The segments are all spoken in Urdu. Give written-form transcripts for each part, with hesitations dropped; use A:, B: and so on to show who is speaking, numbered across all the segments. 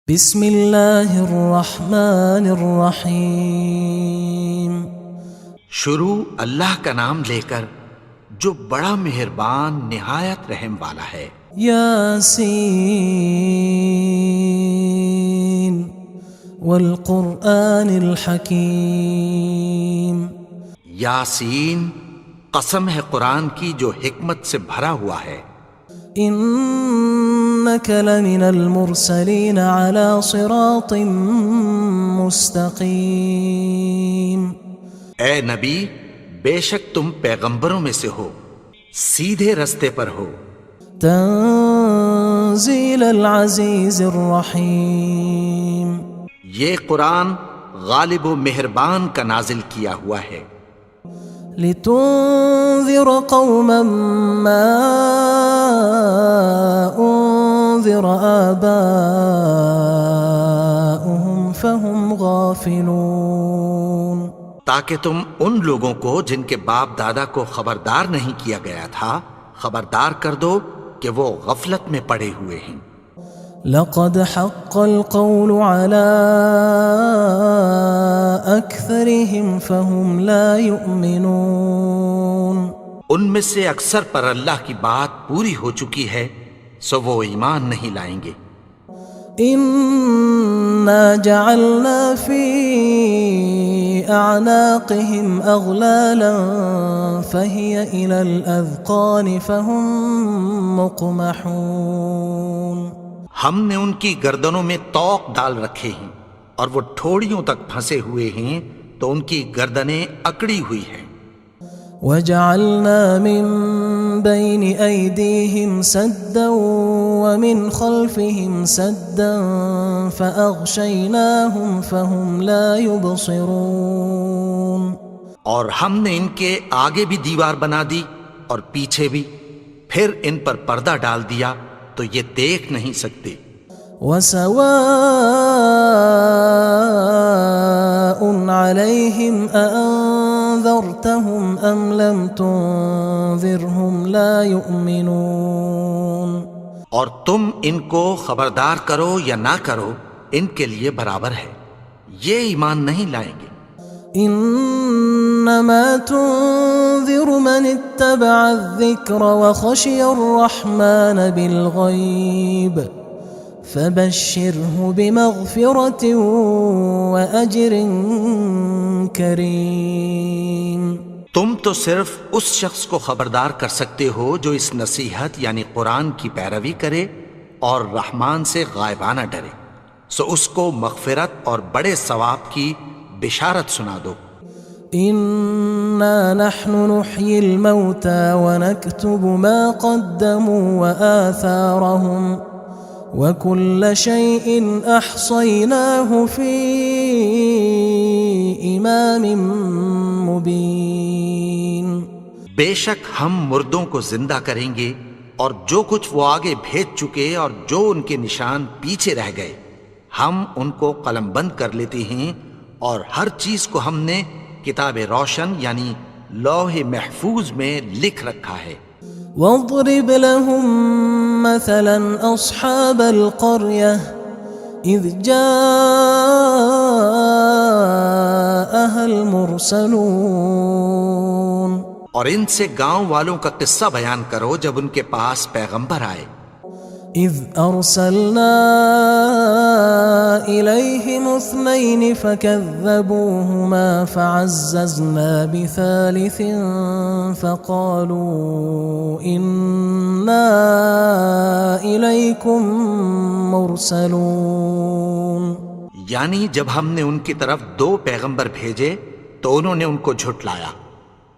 A: بسم اللہ الرحمن الرحیم۔
B: شروع اللہ کا نام لے کر جو بڑا مہربان نہایت رحم والا ہے۔
A: یاسین والقرآن الحکیم۔
B: یاسین، قسم ہے قرآن کی جو حکمت سے بھرا ہوا ہے۔
A: انک لمن المرسلین علی صراط مستقیم۔
B: اے نبی، بے شک تم پیغمبروں میں سے ہو، سیدھے رستے پر ہو۔
A: تنزیل العزیز الرحیم۔
B: یہ قرآن غالب و مہربان کا نازل کیا ہوا ہے۔
A: لتنذر قوما ما انذر آباؤهم فهم غافلون۔
B: تاکہ تم ان لوگوں کو جن کے باپ دادا کو خبردار نہیں کیا گیا تھا خبردار کر دو کہ وہ غفلت میں پڑے ہوئے ہیں۔
A: لقد حق القول على أكثرهم فهم لا يؤمنون۔
B: ان میں سے اکثر پر اللہ کی بات پوری ہو چکی ہے سو وہ ایمان نہیں لائیں گے۔
A: إنا جعلنا في أعناقهم أغلالا فهي إلى الأذقان فهم مقمحون۔
B: ہم نے ان کی گردنوں میں طوق ڈال رکھے ہیں اور وہ ٹھوڑیوں تک پھنسے ہوئے ہیں تو ان کی گردنیں اکڑی ہوئی ہیں۔
A: وجعلنا من بين أيديهم سدا ومن خلفهم سدا فأغشيناهم فهم لا يبصرون۔
B: اور ہم نے ان کے آگے بھی دیوار بنا دی اور پیچھے بھی، پھر ان پر پردہ ڈال دیا تو یہ دیکھ نہیں سکتے۔
A: وسواء عليهم أأنذرتهم أم لم تنذرهم لا يؤمنون۔
B: اور تم ان کو خبردار کرو یا نہ کرو ان کے لیے برابر ہے، یہ ایمان نہیں لائیں گے۔
A: انما تنذر من اتبع الذکر وخشی الرحمن بالغیب فبشرہ بمغفرۃ واجر کریم۔
B: تم تو صرف اس شخص کو خبردار کر سکتے ہو جو اس نصیحت یعنی قرآن کی پیروی کرے اور رحمان سے غائبانہ ڈرے، سو اس کو مغفرت اور بڑے ثواب کی بشارت سنا دو۔
A: انا نحن نحيي الموتى ونكتب ما قدموا وآثارهم وكل شيء احصيناه في امام مبين۔
B: بے شک ہم مردوں کو زندہ کریں گے اور جو کچھ وہ آگے بھیج چکے اور جو ان کے نشان پیچھے رہ گئے ہم ان کو قلم بند کر لیتے ہیں، اور ہر چیز کو ہم نے کتاب روشن یعنی لوح محفوظ میں لکھ رکھا ہے۔
A: واضرب لهم مثلا اصحاب القرية اذ جاءها المرسلون۔
B: اور ان سے گاؤں والوں کا قصہ بیان کرو جب ان کے پاس پیغمبر آئے۔
A: اذ ارسلنا الیہم اثنین فکذبوہما فعززنا بثالث فقالوا انا الیکم مرسلون۔
B: یعنی جب ہم نے ان کی طرف 2 پیغمبر بھیجے تو انہوں نے ان کو جھٹلایا،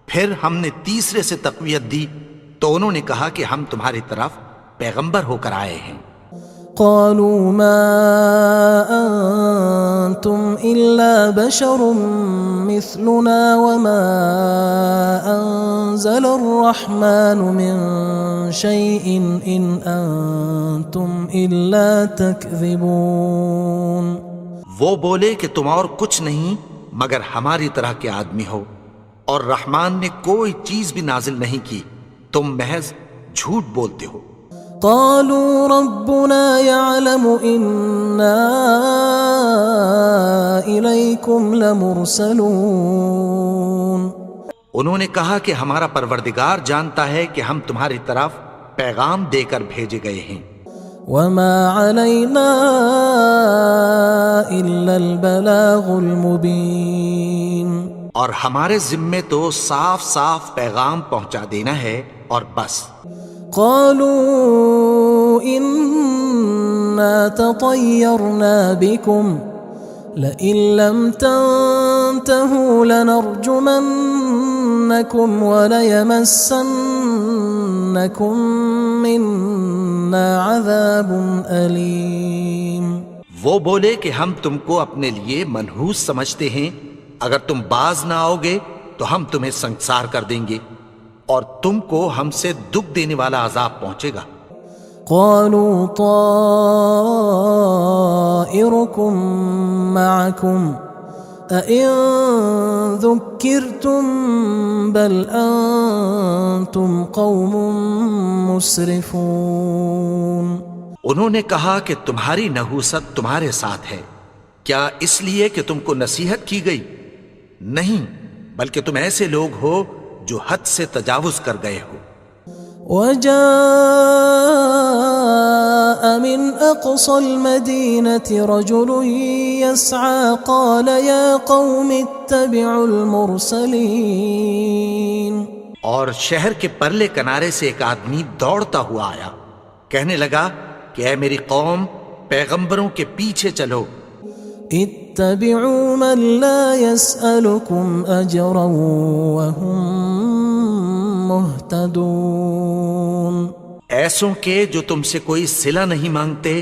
B: پھر ہم نے تیسرے سے تقویت دی تو انہوں نے کہا کہ ہم تمہاری طرف پیغمبر ہو کر آئے ہیں۔
A: قالوا ما انتم الا بشر مثلنا وما انزل الرحمن من شيء ان انتم الا تكذبون۔
B: وہ بولے کہ تم اور کچھ نہیں مگر ہماری طرح کے آدمی ہو، اور رحمان نے کوئی چیز بھی نازل نہیں کی، تم محض جھوٹ بولتے ہو۔
A: قالوا ربنا يعلم إنا إليكم لمرسلون.
B: انہوں نے کہا کہ ہمارا پروردگار جانتا ہے کہ ہم تمہاری طرف پیغام دے کر بھیجے گئے ہیں.
A: وما علينا إلا البلاغ المبين.
B: اور ہمارے ذمے تو صاف صاف پیغام پہنچا دینا ہے اور بس.
A: قالوا إنا تطيرنا بكم لئن لم تنتهوا لنرجمنكم وليمسنكم منا عذاب أليم.
B: وہ بولے کہ ہم تم کو اپنے لیے منحوس سمجھتے ہیں، اگر تم باز نہ آؤ گے تو ہم تمہیں سنسار کر دیں گے اور تم کو ہم سے دکھ دینے والا عذاب پہنچے گا.
A: قالوا طائركم معكم أئن ذكرتم بل أنتم قوم مسرفون.
B: انہوں نے کہا کہ تمہاری نحوست تمہارے ساتھ ہے، کیا اس لیے کہ تم کو نصیحت کی گئی؟ نہیں، بلکہ تم ایسے لوگ ہو جو حد سے تجاوز کر گئے ہو.
A: وجاء من أقصى المدينة رجل يسعى قال يا قوم اتبعوا المرسلين.
B: اور شہر کے پرلے کنارے سے ایک آدمی دوڑتا ہوا آیا، کہنے لگا کہ اے میری قوم، پیغمبروں کے پیچھے چلو.
A: اتبعوا من لا يسألكم أجرا وهم مهتدون.
B: ایسوں کے جو تم سے کوئی صلہ نہیں مانگتے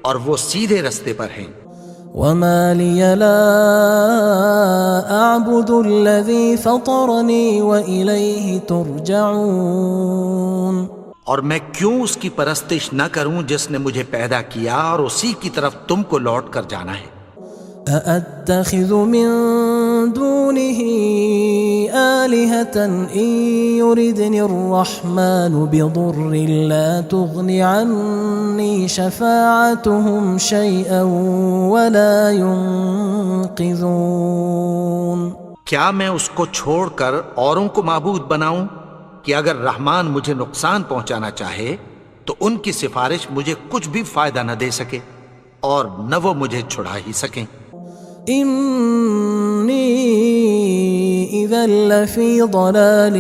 B: اور وہ سیدھے رستے پر ہیں.
A: وما لي لا أعبد الذي فطرني وإليه ترجعون.
B: اور میں کیوں اس کی پرستش نہ کروں جس نے مجھے پیدا کیا اور اسی کی طرف تم کو لوٹ کر جانا ہے.
A: أأتخذ من دونه آلهة إن يردني الرحمن بضر لا تغن عني شفاعتهم شيئا ولا ينقذون.
B: کیا میں اس کو چھوڑ کر اوروں کو معبود بناؤں کہ اگر رحمان مجھے نقصان پہنچانا چاہے تو ان کی سفارش مجھے کچھ بھی فائدہ نہ دے سکے اور نہ وہ مجھے چھڑا ہی سکیں.
A: إني إذا لفي ضلال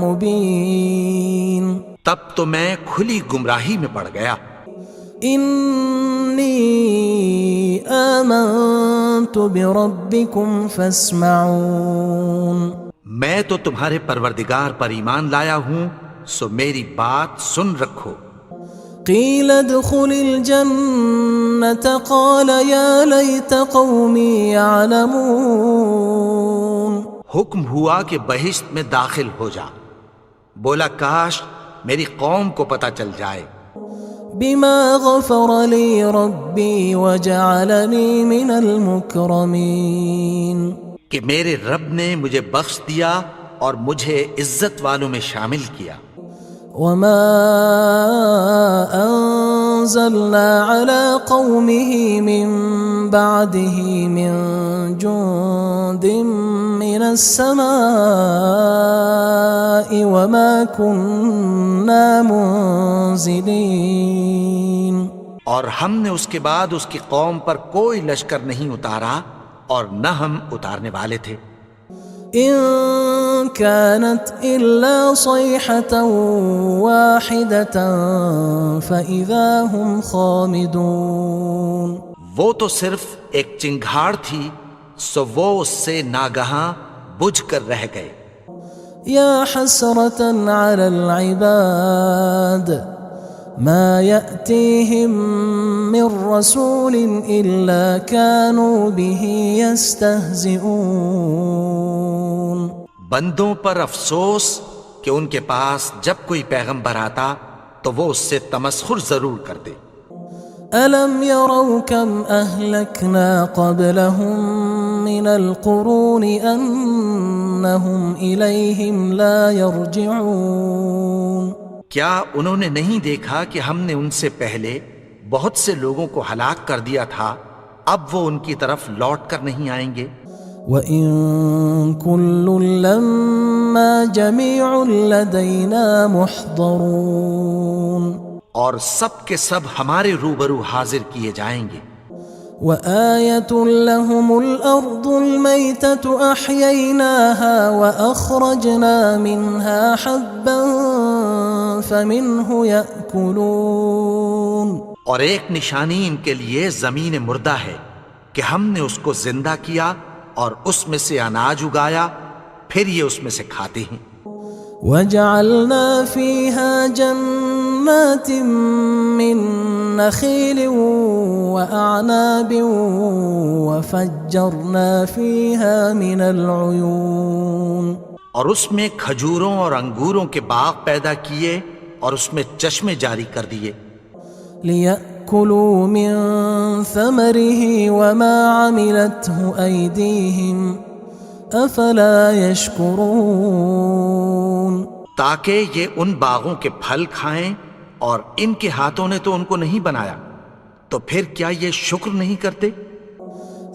A: مبين.
B: تب تو میں کھلی گمراہی میں پڑ گیا.
A: إني آمنت بربكم فاسمعون.
B: میں تو تمہارے پروردگار پر ایمان لایا ہوں، سو میری بات سن رکھو.
A: قيل ادخل الجنة قال يا ليت قومي يعلمون.
B: حکم ہوا کہ بہشت میں داخل ہو جا. بولا کاش میری قوم کو پتہ چل جائے.
A: بما غفر لي ربي وجعلني من المكرمين.
B: کہ میرے رب نے مجھے بخش دیا اور مجھے عزت والوں میں شامل کیا.
A: وما أنزلنا على قومه من بعده من جند من السماء وما كنا منزلين.
B: اور ہم نے اس کے بعد اس کی قوم پر کوئی لشکر نہیں اتارا اور نہ ہم اتارنے والے تھے.
A: إن كانت إلا صيحة واحدة فإذا هم خامدون.
B: وہ تو صرف ایک چنگھاڑ تھی، سو وہ اس سے ناگہاں بجھ کر رہ گئے.
A: يا حسرة على العباد ما يأتيهم من رسول إلا كانوا به يستهزئون.
B: بندوں پر افسوس کہ ان کے پاس جب کوئی پیغمبر آتا تو وہ اس سے تمسخر ضرور کرتے.
A: ألم يروا كم أهلكنا قبلهم من القرون أنهم إليهم لا يرجعون.
B: کیا انہوں نے نہیں دیکھا کہ ہم نے ان سے پہلے بہت سے لوگوں کو ہلاک کر دیا تھا، اب وہ ان کی طرف لوٹ کر نہیں آئیں گے؟
A: وَإِن كُلٌّ لَمَّا جَمِيعٌ لَدَيْنَا مُحْضَرُونَ،
B: اور سب کے سب ہمارے روبرو حاضر کیے جائیں گے۔
A: وَآيَةٌ لَهُمُ الْأَرْضُ الْمَيْتَةُ أَحْيَيْنَاهَا وَأَخْرَجْنَا مِنْهَا حَبًّا فَمِنْهُ يَأْكُلُونَ،
B: اور ایک نشانی ان کے لیے زمین مردہ ہے کہ ہم نے اس کو زندہ کیا اور اس میں سے اناج اگایا، پھر یہ اس میں سے کھاتے ہیں۔
A: وَجَعَلْنَا فِيهَا جَنَّاتٍ مِّن نَخِيلٍ وَأَعْنَابٍ وَفَجَّرْنَا فِيهَا مِنَ الْعُيُونِ،
B: اور اس میں کھجوروں اور انگوروں کے باغ پیدا کیے اور اس میں چشمے جاری کر دیے،
A: لِيَأْكُلُوا مِن ثَمَرِهِ وَمَا عَمِلَتْهُ أَيْدِيهِمْ أَفَلَا يَشْكُرُونَ،
B: تاکہ یہ ان باغوں کے پھل کھائیں، اور ان کے ہاتھوں نے تو ان کو نہیں بنایا، تو پھر کیا یہ شکر نہیں کرتے؟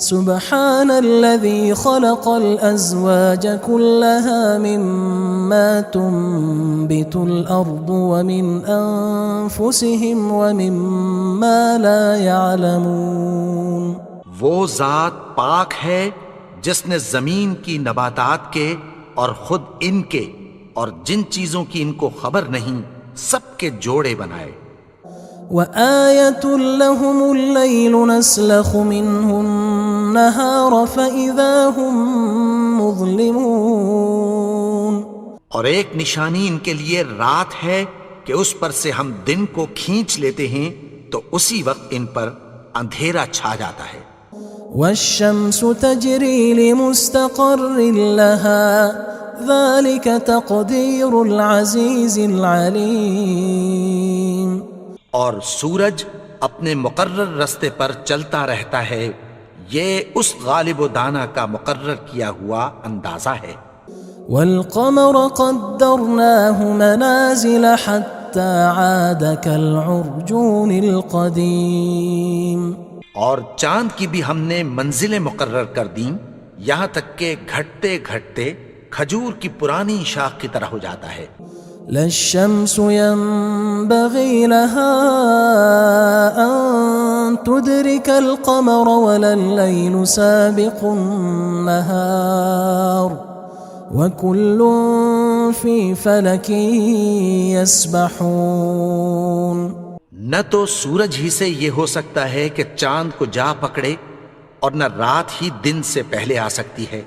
A: سبحان الذي خلق الأزواج كلها مما تنبت الأرض ومن أنفسهم ومما لا يعلمون،
B: وہ ذات پاک ہے جس نے زمین کی نباتات کے اور خود ان کے اور جن چیزوں کی ان کو خبر نہیں سب کے جوڑے بنائے۔
A: وآية لهم الليل نسلخ منه النهار فإذا هم مظلمون،
B: اور ایک نشانی ان کے لیے رات ہے کہ اس پر سے ہم دن کو کھینچ لیتے ہیں تو اسی وقت ان پر اندھیرا چھا جاتا ہے۔
A: والشمس تجري لمستقر لها ذلك تقدير العزيز العليم،
B: اور سورج اپنے مقرر رستے پر چلتا رہتا ہے، یہ اس غالب و دانا کا مقرر کیا ہوا اندازہ ہے۔
A: والقمر قدرناه منازل حتى عاد كالعرجون القديم،
B: اور چاند کی بھی ہم نے منزلیں مقرر کر دیں، یہاں تک کہ گھٹتے گھٹتے کھجور کی پرانی شاخ کی طرح ہو جاتا ہے۔
A: لا الشمس ينبغي لها أن تدرك القمر ولا الليل سابق النهار وكل في فلك يسبحون،
B: نہ تو سورج ہی سے یہ ہو سکتا ہے کہ چاند کو جا پکڑے، اور نہ رات ہی دن سے پہلے آ سکتی ہے،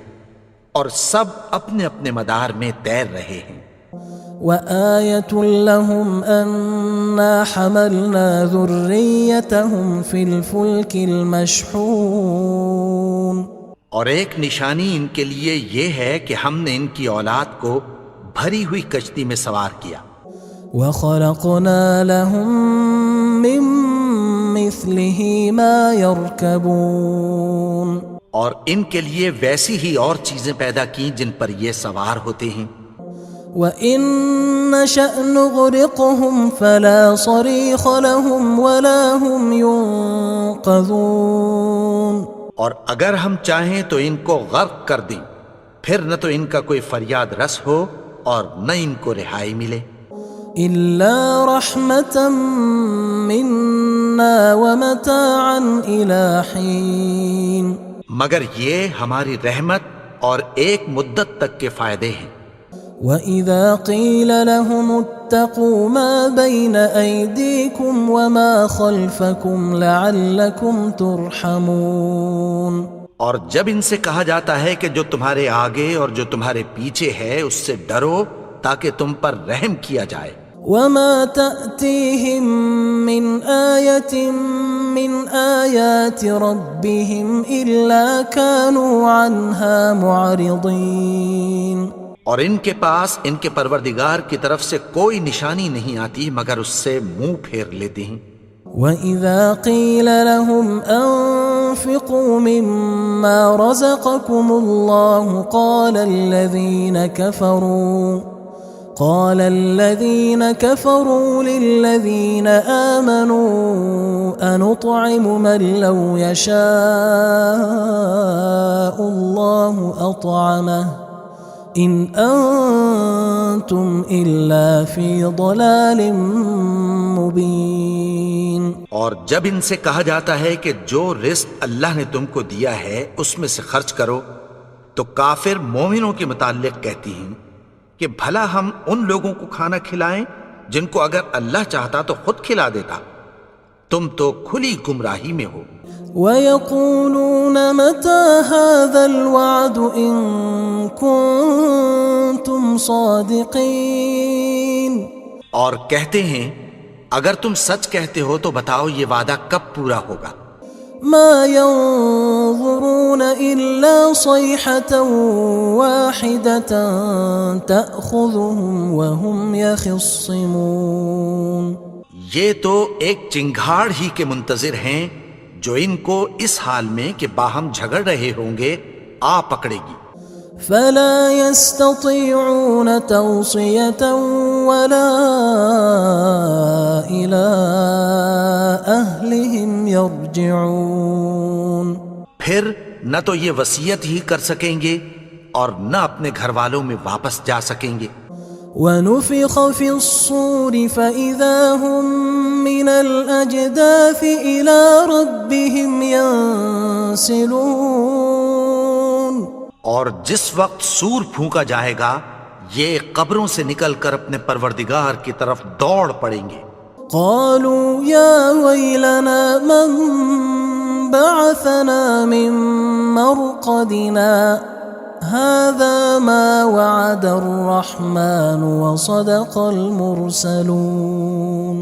B: اور سب اپنے اپنے مدار میں تیر رہے ہیں۔
A: وآية لهم أنا حملنا ذريتهم في الفلك المشحون،
B: اور ایک نشانی ان کے لیے یہ ہے کہ ہم نے ان کی اولاد کو بھری ہوئی کشتی میں سوار کیا۔
A: وخلقنا لهم من مثله ما يركبون،
B: اور ان کے لیے ویسی ہی اور چیزیں پیدا کی جن پر یہ سوار ہوتے ہیں۔
A: وَإِن نَّشَأْ نُغْرِقْهُمْ فَلَا صَرِيخَ لَهُمْ وَلَا هُمْ يُنقَذُونَ،
B: اور اگر ہم چاہیں تو ان کو غرق کر دیں، پھر نہ تو ان کا کوئی فریاد رس ہو اور نہ ان کو رہائی ملے۔
A: إِلَّا رَحْمَةً مِّنَّا وَمَتَاعًا إِلَى حِينٍ،
B: مگر یہ ہماری رحمت اور ایک مدت تک کے فائدے ہیں۔
A: وَإِذَا قِيلَ لَهُمُ اتَّقُوا مَا بَيْنَ أَيْدِيكُمْ وَمَا خَلْفَكُمْ لَعَلَّكُمْ تُرْحَمُونَ،
B: اور جب ان سے کہا جاتا ہے کہ جو تمہارے آگے اور جو تمہارے پیچھے ہے اس سے ڈرو تاکہ تم پر رحم کیا جائے۔
A: وَمَا تَأْتِيهِم مِّنْ آيَةٍ مِّنْ آيَاتِ رَبِّهِمْ إِلَّا كَانُوا عَنْهَا مُعْرِضِينَ،
B: اور ان کے پاس ان کے پروردگار کی طرف سے کوئی نشانی نہیں آتی مگر اس سے منہ پھیر لیتے ہیں۔
A: وَإِذَا قِيلَ لَهُمْ أَنفِقُوا مِمَّا رَزَقَكُمُ اللَّهُ قال الذين كفروا للذين آمنوا أنطعم من لو يشاء الله أطعمه إن أنتم إلا في ضلال مبين.
B: اور جب ان سے کہا جاتا ہے کہ جو رزق اللہ نے تم کو دیا ہے اس میں سے خرچ کرو، تو کافر مومنوں کے متعلق کہتی ہیں کہ بھلا ہم ان لوگوں کو کھانا کھلائیں جن کو اگر اللہ چاہتا تو خود کھلا دیتا، تم تو کھلی گمراہی میں ہو.
A: وَيَقُولُونَ مَتَى هَذَا الْوَعْدُ إِن كُنتُمْ صَادِقِينَ.
B: اور کہتے ہیں اگر تم سچ کہتے ہو تو بتاؤ یہ وعدہ کب پورا ہوگا.
A: ما ينظرون إلا صيحة واحدة تأخذهم وهم يخصمون.
B: یہ تو ایک چنگھاڑ ہی کے منتظر ہیں جو ان کو اس حال میں کہ باہم جھگڑ رہے ہوں گے آ پکڑے گی.
A: فلا يستطيعون توصية ولا إلى أهلهم يرجعون.
B: پھر نہ تو یہ وصیت ہی کر سکیں گے اور نہ اپنے گھر والوں میں واپس جا سکیں گے.
A: ونفخ في الصور فإذا هم من الأجداث إلى ربهم ينسلون.
B: اور جس وقت سور پھونکا جائے گا یہ قبروں سے نکل کر اپنے پروردگار کی طرف دوڑ پڑیں گے.
A: قالوا يا ويلنا من بعثنا من مرقدنا هذا ما وعد الرحمن وصدق المرسلون.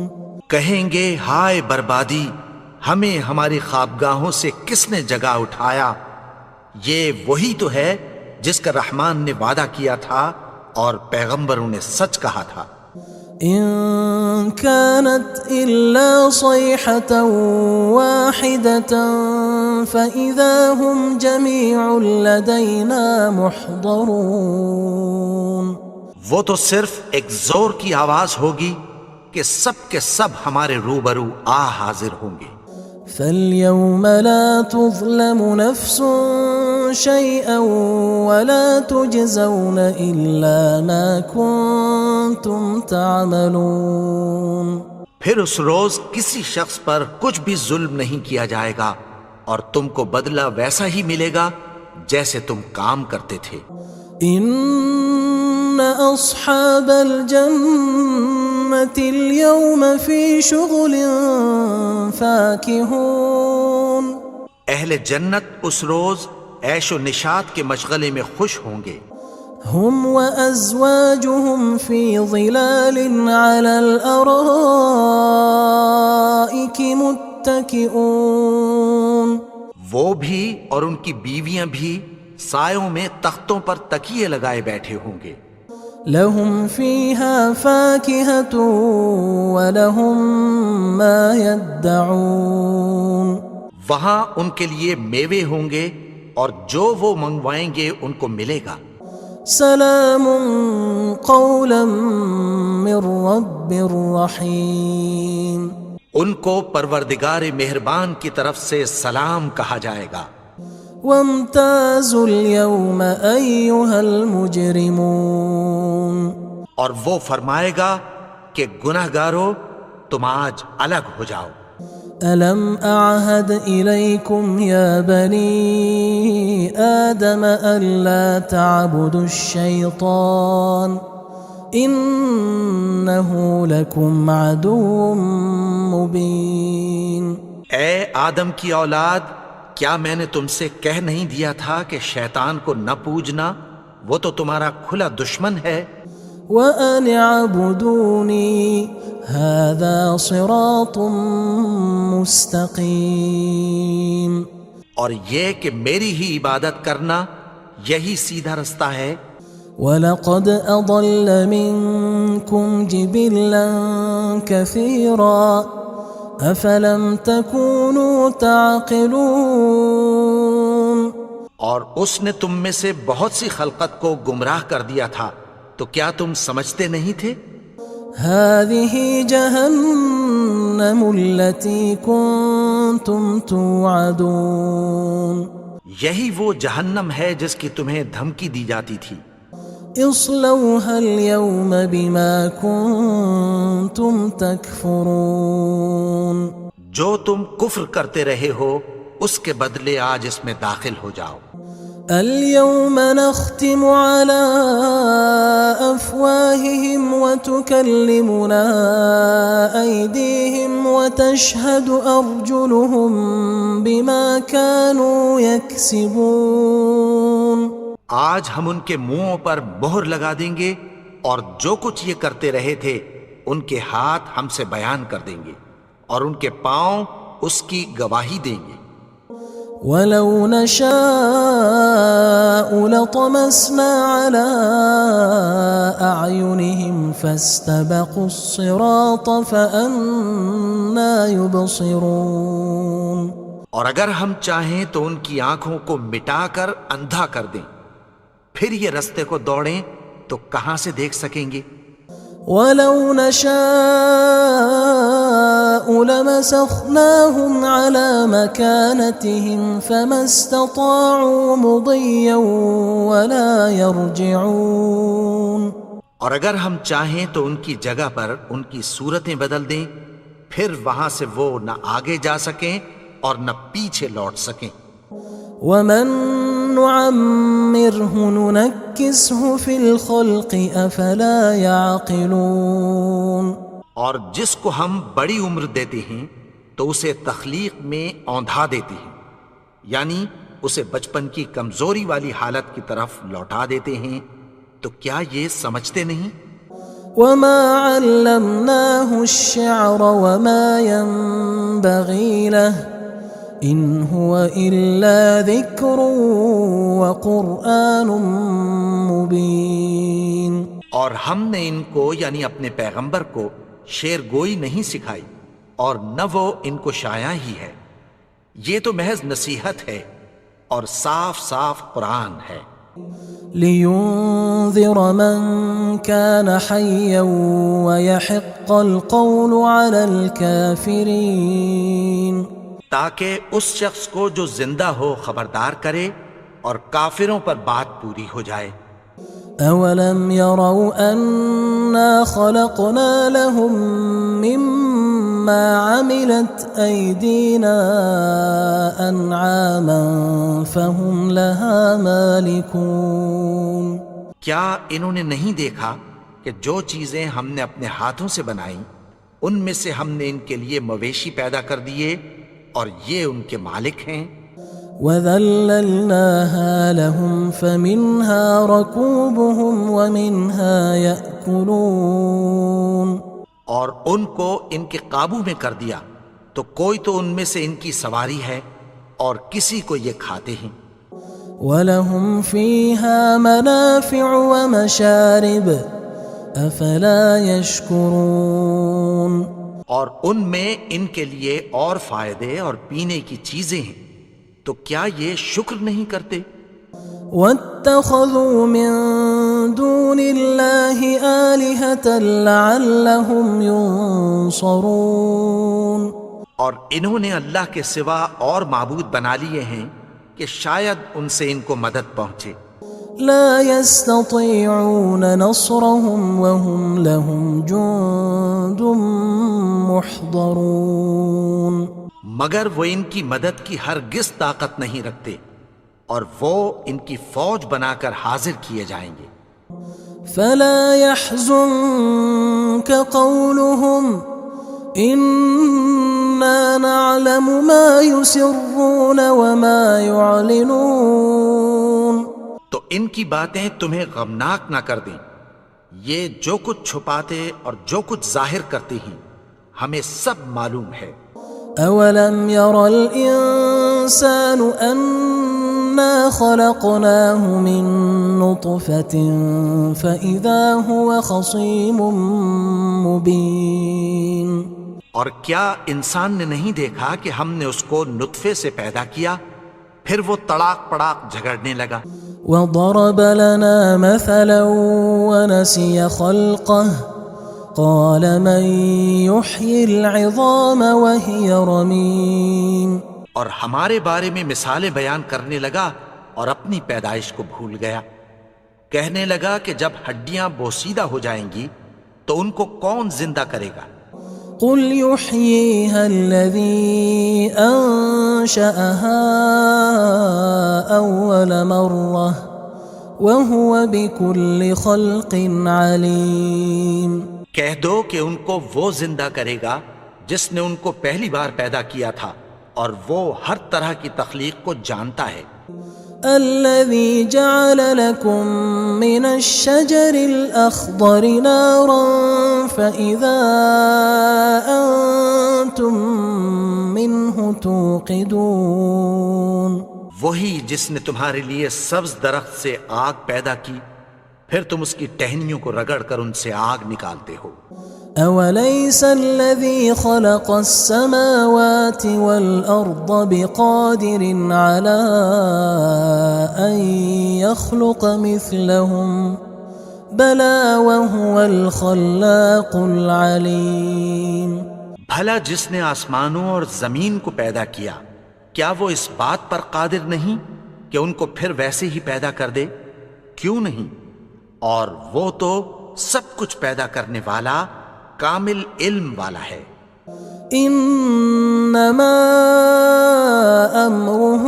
B: کہیں گے ہائے بربادی، ہمیں ہماری خوابگاہوں سے کس نے جگا اٹھایا؟ یہ وہی تو ہے جس کا رحمان نے وعدہ کیا تھا اور پیغمبروں نے سچ کہا تھا.
A: إن كانت إلا صيحة واحدة فإذا هم جميع لدينا محضرون.
B: وہ تو صرف ایک زور کی آواز ہوگی کہ سب کے سب ہمارے روبرو آ حاضر ہوں گے.
A: فاليوم لا تظلم نفس شيئا ولا تجزون إلا ما كنتم تعملون.
B: پھر اس روز کسی شخص پر کچھ بھی ظلم نہیں کیا جائے گا اور تم کو بدلہ ویسا ہی ملے گا جیسے تم کام کرتے تھے.
A: إن أصحاب الجنة اليوم في شغل فاكهون.
B: اہل جنت اس روز عیش و نشاط کے مشغلے میں خوش ہوں گے.
A: هم وأزواجهم في ظلال على الأرائك متكئون.
B: وہ بھی اور ان کی بیویاں بھی سایوں میں تختوں پر تکیے لگائے بیٹھے ہوں گے.
A: لهم فيها فاكهة ولهم ما يدعون.
B: وہاں ان کے لیے میوے ہوں گے اور جو وہ منگوائیں گے ان کو ملے گا.
A: سلام قولا من رب رحیم.
B: ان کو پروردگار مہربان کی طرف سے سلام کہا جائے گا.
A: وامتازوا اليوم أيها المجرمون.
B: اور وہ فرمائے گا کہ گناہگارو تم آج الگ ہو جاؤ.
A: ألم أعهد إليكم يا بني آدم ألا تعبدوا الشيطان إنه لكم عدو مبين.
B: اے آدم کی اولاد، کیا میں نے تم سے کہہ نہیں دیا تھا کہ شیطان کو نہ پوجنا، وہ تو تمہارا کھلا دشمن ہے.
A: وَأَنِ اعْبُدُونِي هَذَا صِرَاطٌ مُسْتَقِيمٌ.
B: اور یہ کہ میری ہی عبادت کرنا یہی سیدھا رستہ ہے.
A: وَلَقَدْ أَضَلَّ مِنْكُمْ جِبِلًّا كَثِيرًا أَفَلَمْ تَكُونُوا تَعْقِلُونَ.
B: اور اس نے تم میں سے بہت سی خلقت کو گمراہ کر دیا تھا، تو کیا تم سمجھتے نہیں تھے؟
A: هذه جهنم التي كنتم توعدون
B: یہی وہ جہنم ہے جس کی تمہیں دھمکی دی جاتی تھی۔
A: اصلوها اليوم بما كنتم تكفرون
B: جو تم کفر کرتے رہے ہو اس کے بدلے آج اس میں داخل ہو جاؤ۔
A: اليوم نختم على أفواههم وتكلمنا أيديهم وتشهد أرجلهم بما كانوا يكسبون
B: آج ہم ان کے منہوں پر مہر لگا دیں گے اور جو کچھ یہ کرتے رہے تھے ان کے ہاتھ ہم سے بیان کر دیں گے اور ان کے پاؤں اس کی گواہی دیں گے۔
A: ولو نشاء لطمسنا على أعينهم فاستبقوا الصراط فأنى يبصرون
B: اور اگر ہم چاہیں تو ان کی آنکھوں کو مٹا کر اندھا کر دیں، پھر یہ رستے کو دوڑیں تو کہاں سے دیکھ سکیں گے؟
A: ولو نشاء لمسخناهم على مكانتهم فما استطاعوا مضيا ولا يرجعون
B: اور اگر ہم چاہیں تو ان کی جگہ پر ان کی صورتیں بدل دیں، پھر وہاں سے وہ نہ آگے جا سکیں اور نہ پیچھے لوٹ سکیں۔
A: ومن نعمره ننكسه في الخلق افلا يعقلون
B: اور جس کو ہم بڑی عمر دیتے ہیں تو اسے تخلیق میں اوندھا دیتے ہیں، یعنی اسے بچپن کی کمزوری والی حالت کی طرف لوٹا دیتے ہیں، تو کیا یہ سمجھتے نہیں؟
A: وما علمناه الشعر وما ينبغي له ان هو الا ذکر وقرآن مبین
B: اور ہم نے ان کو یعنی اپنے پیغمبر کو شعر گوئی نہیں سکھائی اور نہ وہ ان کو شاعر ہی ہے، یہ تو محض نصیحت ہے اور صاف صاف قرآن ہے۔
A: لينذر من كان حيا ويحق القول على الكافرين
B: تاکہ اس شخص کو جو زندہ ہو خبردار کرے اور کافروں پر بات پوری ہو جائے۔
A: اولم يروا انا خلقنا لهم مما عملت ايدينا انعاما فهم لها مالكون
B: کیا انہوں نے نہیں دیکھا کہ جو چیزیں ہم نے اپنے ہاتھوں سے بنائیں ان میں سے ہم نے ان کے لیے مویشی پیدا کر دیے اور یہ ان کے مالک ہیں۔
A: وَذَلَّلْنَاهَا لَهُمْ فَمِنْهَا رَكُوبُهُمْ وَمِنْهَا يَأْكُلُونَ
B: اور ان کو ان کے قابو میں کر دیا تو کوئی تو ان میں سے ان کی سواری ہے اور کسی کو یہ کھاتے ہیں۔
A: وَلَهُمْ فِيهَا مَنَافِعُ وَمَشَارِبُ أَفَلَا يَشْكُرُونَ
B: اور ان میں ان کے لیے اور فائدے اور پینے کی چیزیں ہیں، تو کیا یہ شکر نہیں کرتے؟
A: وَاتَّخَذُوا مِن دُونِ اللَّهِ آلِهَةً لَعَلَّهُمْ يُنصَرُونَ
B: اور انہوں نے اللہ کے سوا اور معبود بنا لیے ہیں کہ شاید ان سے ان کو مدد پہنچے۔
A: لا يستطيعون نصرهم وهم لهم جند محضرون
B: مگر وہ ان کی مدد کی ہرگز طاقت نہیں رکھتے اور وہ ان کی فوج بنا کر حاضر کیے جائیں گے۔
A: فلا يحزنك قولهم إنا نعلم ما يسرون وما يعلنون
B: تو ان کی باتیں تمہیں غمناک نہ کر دیں، یہ جو کچھ چھپاتے اور جو کچھ ظاہر کرتے ہیں ہمیں سب معلوم ہے۔
A: اولم ير الانسان انا خلقناه من نطفة فاذا هو خصيم مبين
B: اور کیا انسان نے نہیں دیکھا کہ ہم نے اس کو نطفے سے پیدا کیا، پھر وہ تڑاک پڑاک جھگڑنے لگا۔
A: وضرب لنا مثلا ونسي خلقه قال من يحيي العظام وهي رميم
B: اور ہمارے بارے میں مثالیں بیان کرنے لگا اور اپنی پیدائش کو بھول گیا۔ کہنے لگا کہ جب ہڈیاں بوسیدہ ہو جائیں گی تو ان کو کون زندہ کرے گا؟
A: قل يحييها الذي أنشأها أول مرة وهو بكل خلق عليم۔
B: کہہ دو کہ ان کو وہ زندہ کرے گا جس نے ان کو پہلی بار پیدا کیا تھا اور وہ ہر طرح کی تخلیق کو جانتا ہے۔
A: الذي جعل لكم من الشجر الأخضر نارا فإذا أنتم منه توقدون۔
B: وہی جس نے تمہارے لیے سبز درخت سے آگ پیدا کی، پھر تم اس کی ٹہنیوں کو رگڑ کر ان سے آگ نکالتے ہو۔
A: أوليس الذي خلق السماوات والأرض بقادر على أن يخلق مثلهم بلى وهو الخلاق العليم۔
B: بھلا جس نے آسمانوں اور زمین کو پیدا کیا، کیا وہ اس بات پر قادر نہیں کہ ان کو پھر ویسے ہی پیدا کر دے؟ کیوں نہیں؟ اور وہ تو سب کچھ پیدا کرنے والا، کامل علم والا ہے۔
A: انما امره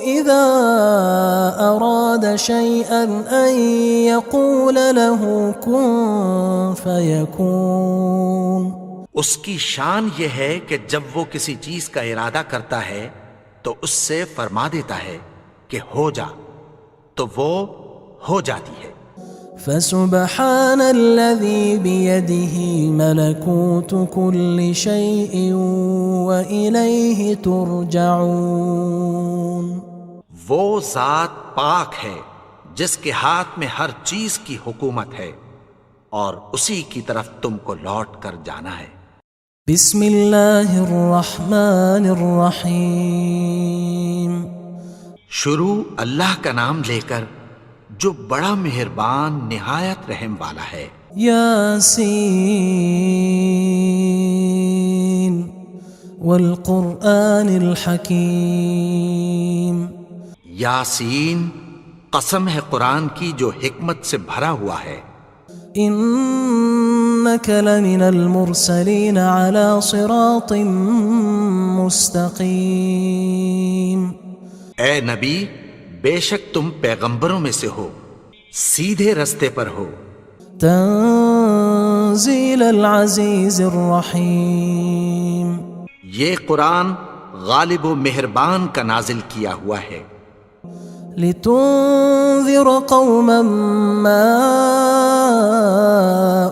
A: اذا اراد شيئا ان يقول له كن فيكون۔
B: اس کی شان یہ ہے کہ جب وہ کسی چیز کا ارادہ کرتا ہے تو اس سے فرما دیتا ہے کہ ہو جا، تو وہ ہو جاتی ہے۔
A: فسبحان الذي بيده ملكوت كل شيء وإليه ترجعون۔
B: وہ ذات پاک ہے جس کے ہاتھ میں ہر چیز کی حکومت ہے اور اسی کی طرف تم کو لوٹ کر جانا ہے۔
A: بسم اللہ الرحمن الرحیم۔
B: شروع اللہ کا نام لے کر جو بڑا مہربان نہایت رحم والا ہے۔
A: یاسین والقرآن الحکیم۔
B: یاسین، قسم ہے قرآن کی جو حکمت سے بھرا ہوا ہے۔
A: انک لمن المرسلین علی صراط مستقیم۔
B: اے نبی، بے شک تم پیغمبروں میں سے ہو، سیدھے رستے پر ہو۔
A: تنزیل العزیز الرحیم۔
B: یہ قرآن غالب و مہربان کا نازل کیا ہوا ہے۔
A: لتنذر قوما ما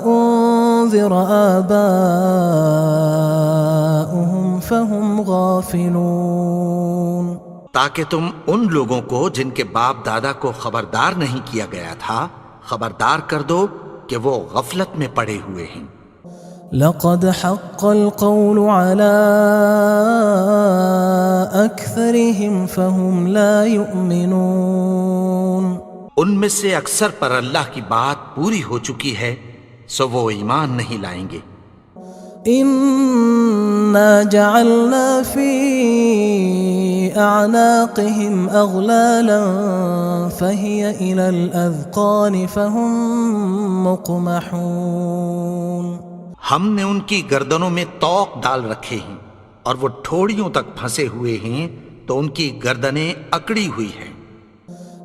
A: انذر آباؤهم فهم غافلون۔
B: تاکہ تم ان لوگوں کو جن کے باپ دادا کو خبردار نہیں کیا گیا تھا خبردار کر دو کہ وہ غفلت میں پڑے ہوئے ہیں۔
A: لقد حق القول على أكثرهم فهم لا يؤمنون۔
B: ان میں سے اکثر پر اللہ کی بات پوری ہو چکی ہے سو وہ ایمان نہیں لائیں گے۔
A: إنا جعلنا في أعناقهم أغلالا فهي إلى الأذقان فهم مقمحون۔
B: ہم نے ان کی گردنوں میں طوق ڈال رکھے ہیں اور وہ ٹھوڑیوں تک پھنسے ہوئے ہیں تو ان کی گردنیں اکڑی ہوئی ہیں۔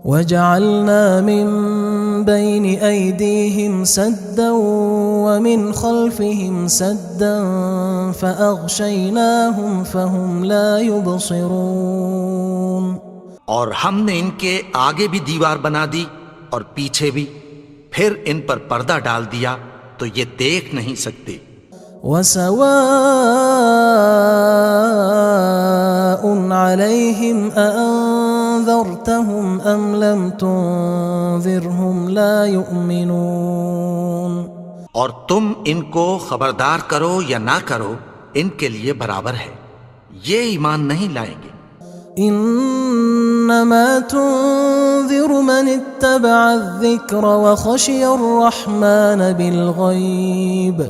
A: وجعلنا من بين أيديهم سدا ومن خلفهم سدا فأغشيناهم فهم لا يبصرون۔
B: اور ہم نے ان کے آگے بھی دیوار بنا دی اور پیچھے بھی، پھر ان پر پردہ ڈال دیا تو یہ دیکھ نہیں سکتے۔
A: وسواء عليهم أأنذرتهم أم لم تنذرهم لا يؤمنون۔
B: اور تم ان کو خبردار کرو یا نہ کرو ان کے لیے برابر ہے، یہ ایمان نہیں لائیں گے۔
A: إنا إنما تنذر من اتبع الذكر وخشي الرحمن بالغيب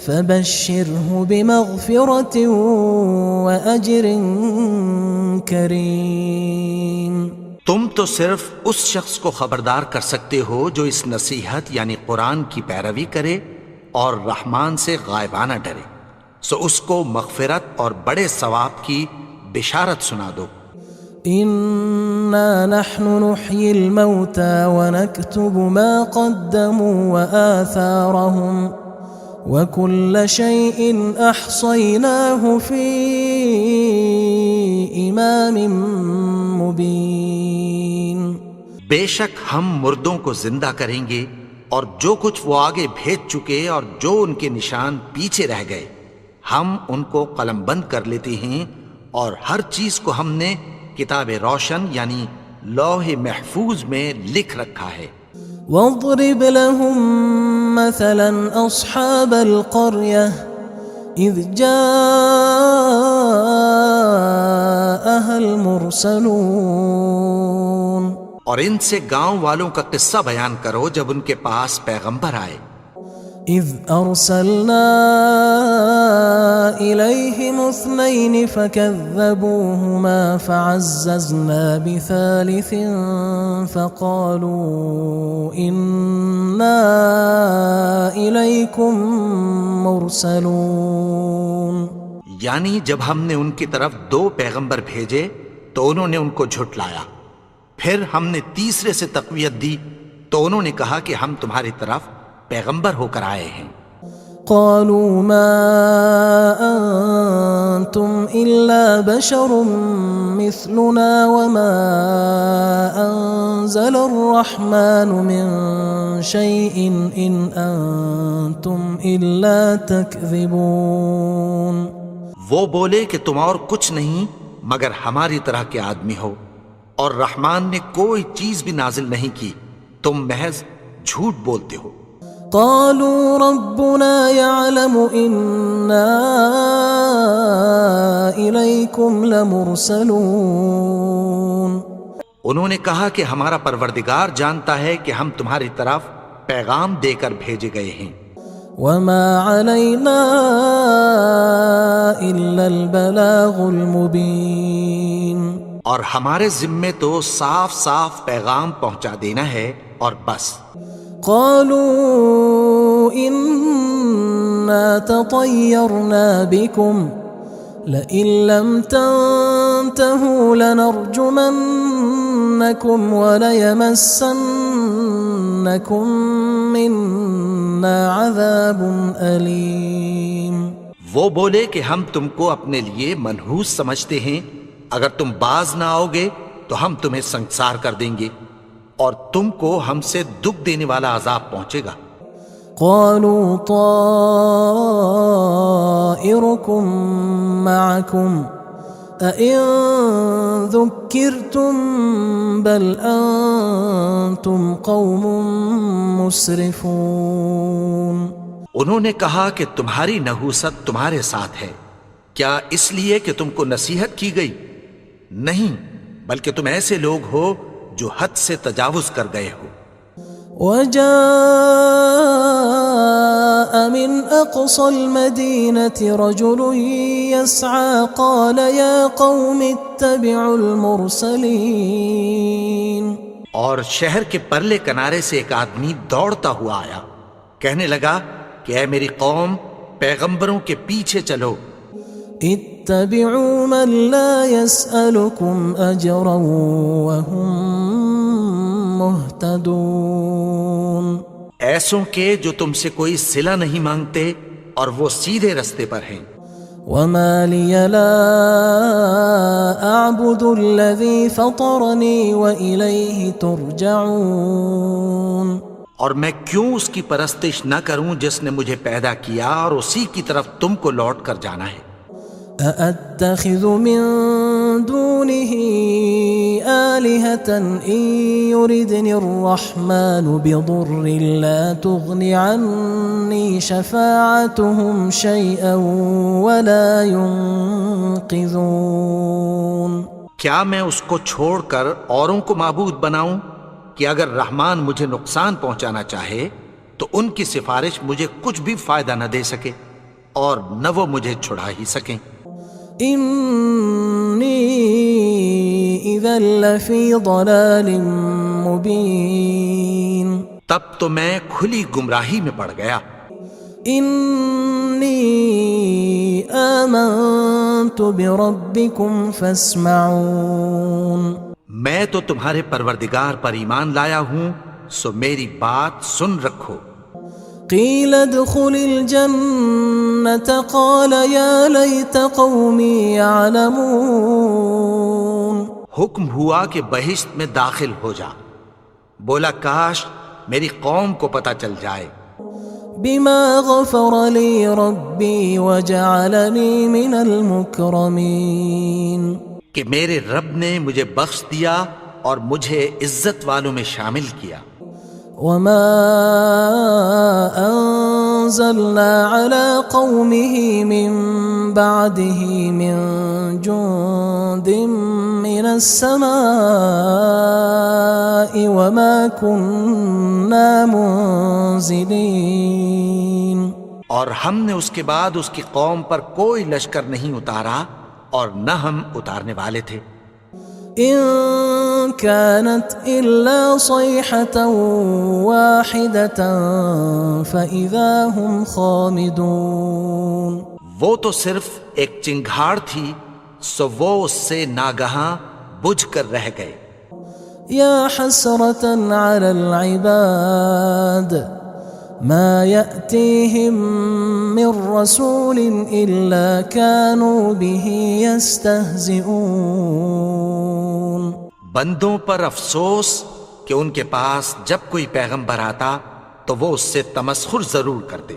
A: فبشره بمغفرة وأجر كريم۔
B: تم تو صرف اس شخص کو خبردار کر سکتے ہو جو اس نصیحت یعنی قرآن کی پیروی کرے اور رحمان سے غائبانہ ڈرے، سو اس کو مغفرت اور بڑے ثواب کی بشارت سنا دو۔
A: إنا نحن نحيي الموتى ونكتب ما قدموا وآثارهم وكل شيء أحصيناه في إمام مبين۔
B: بے شک ہم مردوں کو زندہ کریں گے اور جو کچھ وہ آگے بھیج چکے اور جو ان کے نشان پیچھے رہ گئے ہم ان کو قلم بند کر لیتے ہیں، اور ہر چیز کو ہم نے کتاب روشن یعنی لوح محفوظ میں لکھ رکھا ہے۔
A: واضرب لهم مثلا أصحاب القرية إذ جاءها المرسلون،
B: اور ان سے گاؤں والوں کا قصہ بیان کرو جب ان کے پاس پیغمبر آئے۔
A: إذ أرسلنا إليهم 2 فكذبوهما فعززنا بثالث فقالوا إنا إليكم مرسلون۔
B: یعنی جب ہم نے ان کی طرف 2 پیغمبر بھیجے تو انہوں نے ان کو جھٹلایا، پھر ہم نے تیسرے سے تقویت دی تو انہوں نے کہا کہ ہم تمہاری طرف پیغمبر ہو کر آئے ہیں۔
A: قالوا ما أنتم إلا بشر مثلنا وما أنزل الرحمن من شيء إن أنتم إلا تكذبون۔
B: وہ بولے کہ تم اور کچھ نہیں مگر ہماری طرح کے آدمی ہو، اور رحمان نے کوئی چیز بھی نازل نہیں کی، تم محض جھوٹ بولتے ہو۔
A: قالوا ربنا يعلم إنا إليكم لمرسلون۔
B: انہوں نے کہا کہ ہمارا پروردگار جانتا ہے کہ ہم تمہاری طرف پیغام دے کر بھیجے گئے ہیں۔
A: وما علينا إلا البلاغ المبين۔
B: اور ہمارے ذمے تو صاف صاف پیغام پہنچا دینا ہے اور بس۔
A: قالوا إنا تطيرنا بكم لئن لم تنتهوا لنرجمنكم وليمسنكم منا عذاب أليم۔
B: وہ بولے کہ ہم تم کو اپنے لیے منحوس سمجھتے ہیں، اگر تم باز نہ آؤ گے تو ہم تمہیں سنگسار کر دیں گے اور تم کو ہم سے دکھ دینے والا عذاب پہنچے گا۔
A: قالوا طائركم معكم أئن ذكرتم بل أنتم قوم مسرفون۔
B: انہوں نے کہا کہ تمہاری نحوست تمہارے ساتھ ہے، کیا اس لیے کہ تم کو نصیحت کی گئی؟ نہیں، بلکہ تم ایسے لوگ ہو جو حد سے تجاوز کر گئے ہو۔
A: وجاء من أقصى المدينة رجل يسعى قال يا قوم اتبعوا المرسلين۔
B: اور شہر کے پرلے کنارے سے ایک آدمی دوڑتا ہوا آیا، کہنے لگا کہ اے میری قوم، پیغمبروں کے پیچھے چلو۔
A: اتبعوا من لا يسألكم أجرا وهم مهتدون۔
B: ایسوں کے جو تم سے کوئی صلہ نہیں مانگتے اور وہ سیدھے رستے پر ہیں۔
A: وما لي لا أعبد الذي فطرني وإليه ترجعون۔
B: اور میں کیوں اس کی پرستش نہ کروں جس نے مجھے پیدا کیا اور اسی کی طرف تم کو لوٹ کر جانا ہے۔
A: أأتخذ من دونه آلهة إن يردني الرحمن بضر لا تغن عني شفاعتهم شيئا ولا ينقذون۔
B: کیا میں اس کو چھوڑ کر اوروں کو معبود بناؤں کہ اگر رحمان مجھے نقصان پہنچانا چاہے تو ان کی سفارش مجھے کچھ بھی فائدہ نہ دے سکے اور نہ وہ مجھے چھڑا ہی سکیں۔
A: انی اذا لفی ضلال مبین،
B: تب تو میں کھلی گمراہی میں پڑ گیا۔
A: انی آمنت بربکم فاسمعون،
B: میں تو تمہارے پروردگار پر ایمان لایا ہوں، سو میری بات سن رکھو۔
A: قیل ادخل الجنة قال یا لیت قومی یعلمون،
B: حکم ہوا کہ بہشت میں داخل ہو جا، بولا کاش میری قوم کو پتہ چل جائے۔
A: بما غفر لی ربی وجعلنی من المکرمین،
B: کہ میرے رب نے مجھے بخش دیا اور مجھے عزت والوں میں شامل کیا۔
A: وما انزلنا على قومه من بعده من جند من السماء وما كنا منزلين،
B: اور ہم نے اس کے بعد اس کی قوم پر کوئی لشکر نہیں اتارا اور نہ ہم اتارنے والے تھے۔
A: ان كانت الا صيحة واحدة فاذا هم خامدون،
B: وہ تو صرف ایک چنگھاڑ تھی، سو وہ اس سے ناگہاں بجھ کر رہ گئے۔
A: یا حسرة على العباد ما يأتيهم من رسول إلا كانوا به يستهزئون،
B: بندوں پر افسوس کہ ان کے پاس جب کوئی پیغمبر آتا تو وہ اس سے تمسخر ضرور کرتے۔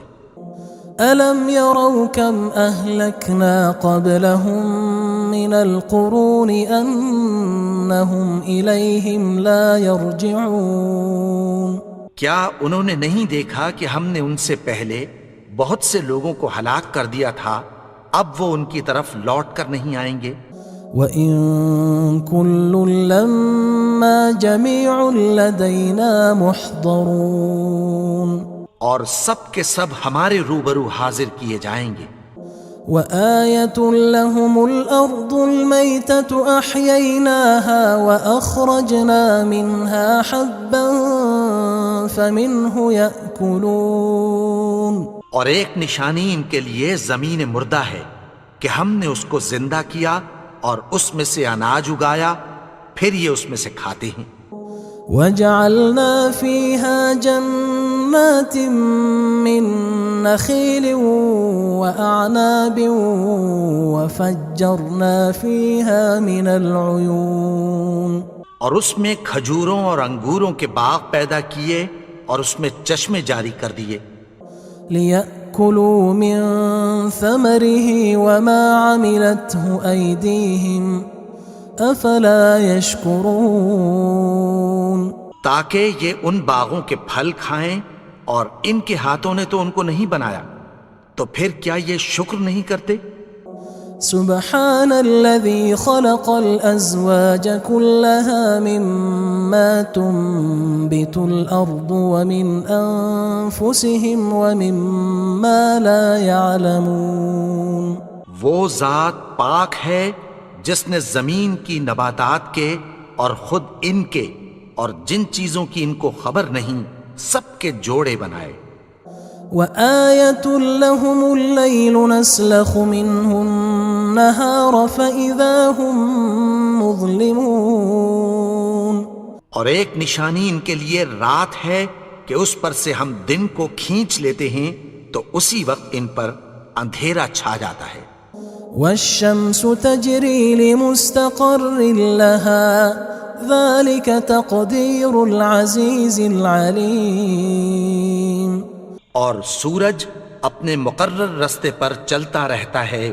A: ألم يروا كم أهلكنا قبلهم من القرون أنهم إليهم لا يرجعون،
B: کیا انہوں نے نہیں دیکھا کہ ہم نے ان سے پہلے بہت سے لوگوں کو ہلاک کر دیا تھا، اب وہ ان کی طرف لوٹ کر نہیں آئیں گے۔
A: وَإِن كُلٌّ لَمَّا جَمِيعٌ لَدَيْنَا مُحْضَرُونَ،
B: اور سب کے سب ہمارے روبرو حاضر کیے جائیں گے۔
A: وَآيَةٌ لَهُمُ الْأَرْضُ الْمَيْتَةُ أَحْيَيْنَاهَا وَأَخْرَجْنَا مِنْهَا حَبًّا فَمِنْهُ يَأْكُلُونَ،
B: اور ایک نشانی ان کے لیے زمین مردہ ہے کہ ہم نے اس کو زندہ کیا اور اس میں سے اناج اگایا، پھر یہ اس میں سے کھاتے ہیں۔
A: وَجَعَلْنَا فِيهَا جَنَّاتٍ مِّن نَخِيلٍ وَأَعْنَابٍ وَفَجَّرْنَا فِيهَا مِنَ الْعُيُونِ،
B: اور اس میں کھجوروں اور انگوروں کے باغ پیدا کیے اور اس میں چشمے جاری کر دیے۔
A: لِيَأْكُلُوا مِن ثَمَرِهِ وَمَا عَمِلَتْهُ أَيْدِيهِمْ أَفَلَا يَشْكُرُونَ،
B: تاکہ یہ ان باغوں کے پھل کھائیں اور ان کے ہاتھوں نے تو ان کو نہیں بنایا، تو پھر کیا یہ شکر نہیں کرتے؟
A: سبحان الذي خلق الأزواج كلها مما تنبت الأرض ومن أنفسهم ومما لا يعلمون،
B: وہ ذات پاک ہے جس نے زمین کی نباتات کے اور خود ان کے اور جن چیزوں کی ان کو خبر نہیں سب کے جوڑے بنائے۔
A: وآية لهم الليل نسلخ منه النهار فإذا هم مظلمون،
B: اور ایک نشانی ان کے لیے رات ہے کہ اس پر سے ہم دن کو کھینچ لیتے ہیں تو اسی وقت ان پر اندھیرا چھا جاتا ہے۔
A: والشمس تجري لمستقر لها ذلك تقدير العزيز العليم،
B: اور سورج اپنے مقرر رستے پر چلتا رہتا ہے،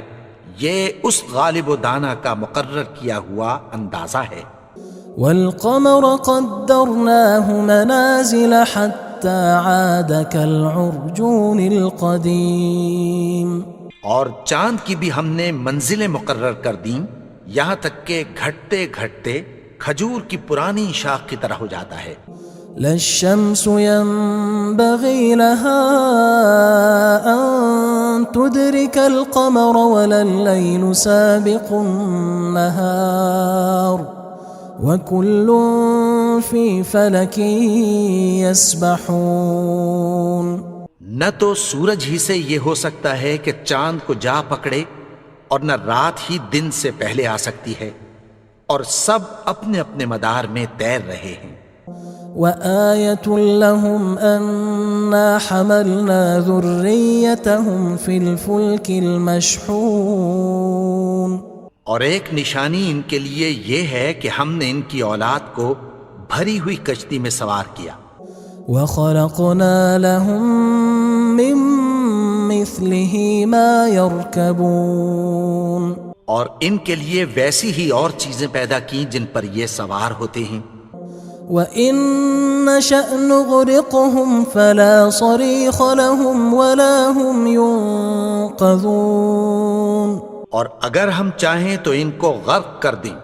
B: یہ اس غالب و دانا کا مقرر کیا ہوا اندازہ ہے۔
A: والقمر قدرناه منازل حتى عاد كالعرجون القديم،
B: اور چاند کی بھی ہم نے منزلیں مقرر کر دیں یہاں تک کہ گھٹتے گھٹتے کھجور کی پرانی شاخ کی طرح ہو جاتا ہے.
A: لا الشمس ينبغي لها أن تدرك القمر ولا الليل سابق النهار وكل في فلك يسبحون.
B: نہ تو سورج ہی سے یہ ہو سکتا ہے کہ چاند کو جا پکڑے اور نہ رات ہی دن سے پہلے آ سکتی ہے، اور سب اپنے اپنے مدار میں تیر رہے ہیں.
A: وآية لهم أنا حملنا ذريتهم في الفلك المشحون.
B: اور ایک نشانی ان کے لیے یہ ہے کہ ہم نے ان کی اولاد کو بھری ہوئی کشتی میں سوار کیا.
A: وخلقنا لهم من مثله ما يركبون.
B: اور ان کے لیے ویسی ہی اور چیزیں پیدا کی جن پر یہ سوار ہوتے ہیں.
A: وَإِن نَّشَأْ نُغْرِقْهُمْ فَلَا صَرِيخَ لَهُمْ وَلَا هُمْ يُنقَذُونَ.
B: اور اگر ہم چاہیں تو ان کو غرق کر دیں،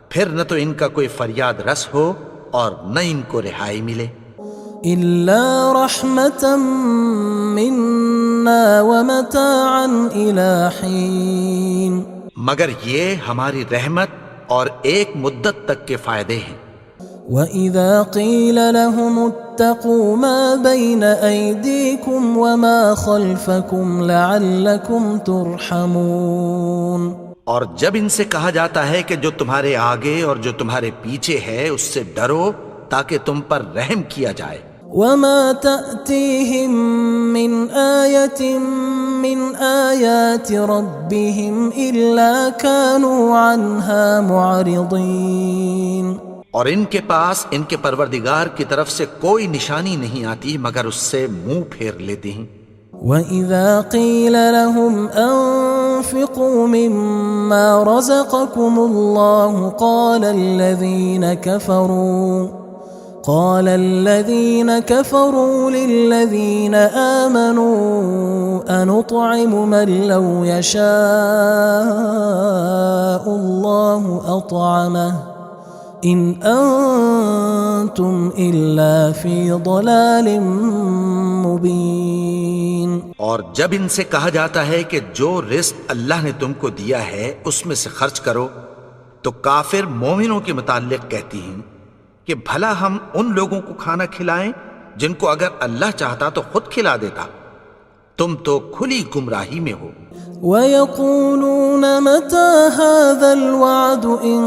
B: پھر نہ تو ان کا کوئی فریاد رس ہو اور نہ ان کو رہائی ملے.
A: إِلَّا رَحْمَةً مِّنَّا وَمَتَاعًا إِلَى حِينٍ.
B: مگر یہ ہماری رحمت اور ایک مدت تک کے فائدے ہیں.
A: وَإِذَا قِيلَ لَهُمُ اتَّقُوا مَا بَيْنَ أَيْدِيكُمْ وَمَا خَلْفَكُمْ لَعَلَّكُمْ تُرْحَمُونَ.
B: اور جب ان سے کہا جاتا ہے کہ جو تمہارے آگے اور جو تمہارے پیچھے ہے اس سے ڈرو تاکہ تم پر رحم کیا جائے.
A: وَمَا تَأْتِيهِم مِّنْ آيَةٍ مِّنْ آيَاتِ رَبِّهِمْ إِلَّا كَانُوا عَنْهَا مُعْرِضِينَ.
B: اور ان کے پاس ان کے پروردگار کی طرف سے کوئی نشانی نہیں آتی مگر اس سے منہ پھیر لیتے ہیں.
A: وَإِذَا قِيلَ لَهُمْ أَنفِقُوا مِمَّا رَزَقَكُمُ اللَّهُ قَالَ الَّذِينَ كَفَرُوا لِلَّذِينَ آمَنُوا أَنُطْعِمُ مَن لَّوْ يَشَاءُ اللَّهُ أَطْعَمَهُ إِنْ أَنْتُمْ إِلَّا فِي ضَلَالٍ مُبِينٍ.
B: اور جب ان سے کہا جاتا ہے کہ جو رزق اللہ نے تم کو دیا ہے اس میں سے خرچ کرو، تو کافر مومنوں کے متعلق کہتی ہیں کہ بھلا ہم ان لوگوں کو کھانا کھلائیں جن کو اگر اللہ چاہتا تو خود کھلا دیتا. تم تو کھلی گمراہی میں ہو.
A: وَيَقُولُونَ مَتَى هَذَا الْوَعْدُ إِن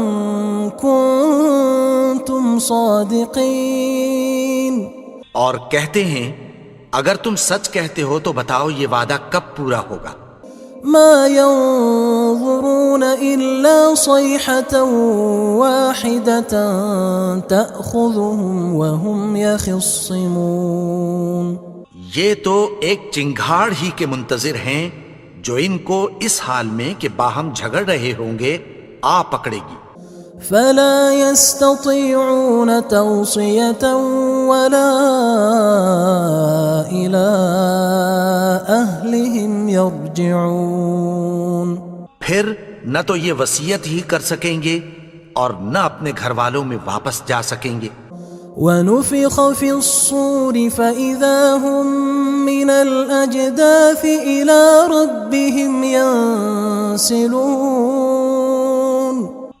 A: كُنتُمْ صَادِقِينَ.
B: اور کہتے ہیں اگر تم سچ کہتے ہو تو بتاؤ یہ وعدہ کب پورا ہوگا.
A: مَا يَنظُرُونَ إِلَّا صَيْحَةً وَاحِدَةً تَأْخُذُهُمْ وَهُمْ يَخِصِّمُونَ.
B: یہ تو ایک چنگھاڑ ہی کے منتظر ہیں جو ان کو اس حال میں کہ باہم جھگڑ رہے ہوں گے آ پکڑے گی.
A: فَلَا يَسْتَطِيعُونَ تَوْصِيَةً وَلَا إِلَىٰ أَهْلِهِمْ يَرْجِعُونَ.
B: پھر نہ تو یہ وصیت ہی کر سکیں گے اور نہ اپنے گھر والوں میں واپس جا سکیں گے.
A: وَنُفِخَ فِي الصُّورِ فَإِذَا هُم مِّنَ الْأَجْدَاثِ إِلَىٰ رَبِّهِمْ يَنسِلُونَ.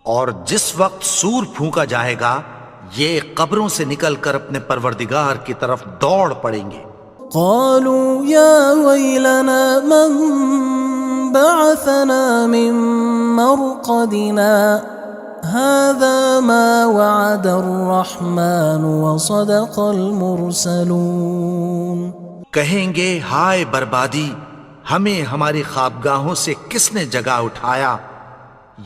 B: اور جس وقت سور پھونکا جائے گا یہ قبروں سے نکل کر اپنے پروردگار کی طرف دوڑ پڑیں گے.
A: قالوا يا ويلنا من بعثنا من مرقدنا هذا ما وعد الرحمن وصدق المرسلون.
B: کہیں گے ہائے بربادی، ہمیں ہماری خوابگاہوں سے کس نے جگا اٹھایا؟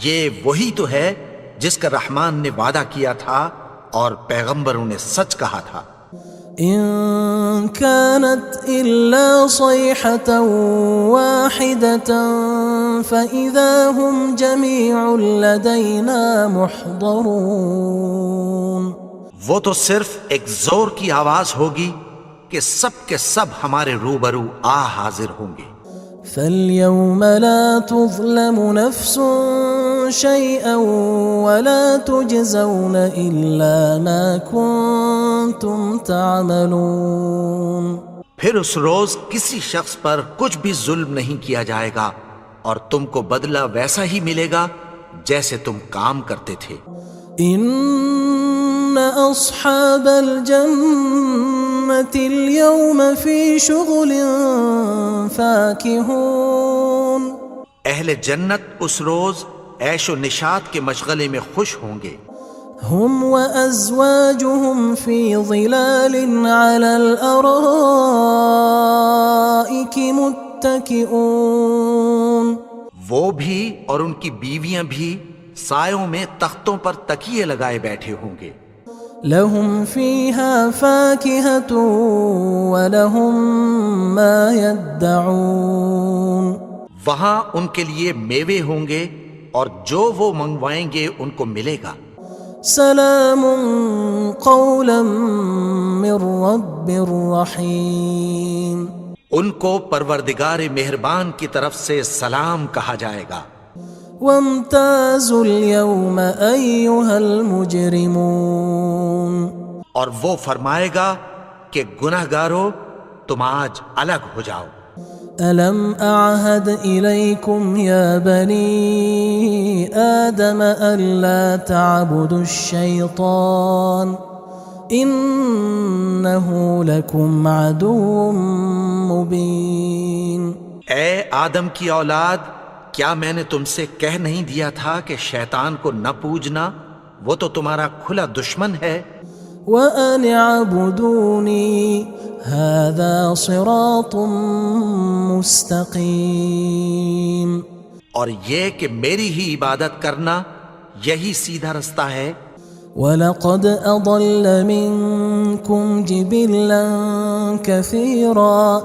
B: یہ وہی تو ہے جس کا رحمان نے وعدہ کیا تھا اور پیغمبروں نے سچ کہا تھا.
A: إن كانت إلا صيحة واحدة فإذا هم جميع لدينا محضرون.
B: وہ تو صرف ایک زور کی آواز ہوگی کہ سب کے سب ہمارے روبرو حاضر ہوں گے.
A: فاليوم لا تظلم نفس شيئا ولا تجزون إلا ما كنتم تعملون.
B: پھر اس روز کسی شخص پر کچھ بھی ظلم نہیں کیا جائے گا اور تم کو بدلہ ویسا ہی ملے گا جیسے تم کام کرتے تھے.
A: ان اصحاب الجنة اليوم في شغل فاكهون.
B: اہل جنت اس روز عیش و نشاط کے مشغلے میں خوش ہوں گے.
A: هم وأزواجهم في ظلال على الأرائك متكئون.
B: وہ بھی اور ان کی بیویاں بھی سایوں میں تختوں پر تکیے لگائے بیٹھے ہوں گے.
A: لهم فيها فاكهة ولهم ما يدعون.
B: وہاں ان کے لیے میوے ہوں گے اور جو وہ منگوائیں گے ان کو ملے گا.
A: سلام قولا من رب رحیم.
B: ان کو پروردگار مہربان کی طرف سے سلام کہا جائے گا.
A: وامتازوا اليوم أيها المجرمون.
B: اور وہ فرمائے گا کہ گنہگارو تم آج الگ ہو جاؤ.
A: ألم أعهد إليكم يا بني آدم ألا تعبدوا الشيطان إنه لكم عدو مبين.
B: اے آدم کی اولاد، کیا میں نے تم سے کہہ نہیں دیا تھا کہ شیطان کو نہ پوجنا، وہ تو تمہارا کھلا دشمن ہے.
A: وَأَنِ اعْبُدُونِي هَذَا صِرَاطٌ مُسْتَقِيمٌ.
B: اور یہ کہ میری ہی عبادت کرنا یہی سیدھا رستہ ہے.
A: وَلَقَدْ أَضَلَّ مِنكُمْ جِبِلًّا كَثِيرًا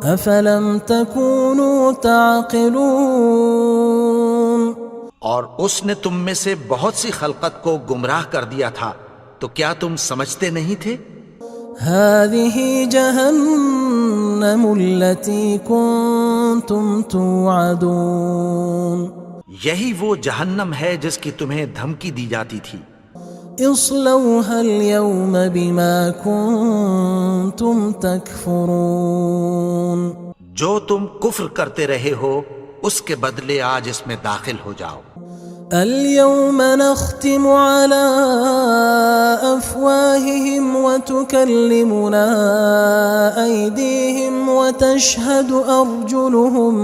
A: أَفَلَمْ تَكُونُوا تَعْقِلُونَ.
B: اور اس نے تم میں سے بہت سی خلقت کو گمراہ کر دیا تھا، تو کیا تم سمجھتے نہیں تھے؟
A: هذه جهنم التي كنتم توعدون.
B: یہی وہ جہنم ہے جس کی تمہیں دھمکی دی جاتی تھی.
A: اصلوها اليوم بما كنتم تكفرون.
B: جو تم کفر کرتے رہے ہو اس کے بدلے آج اس میں داخل ہو جاؤ.
A: اليوم نختم على أفواههم وتكلمنا أيديهم وتشهد أرجلهم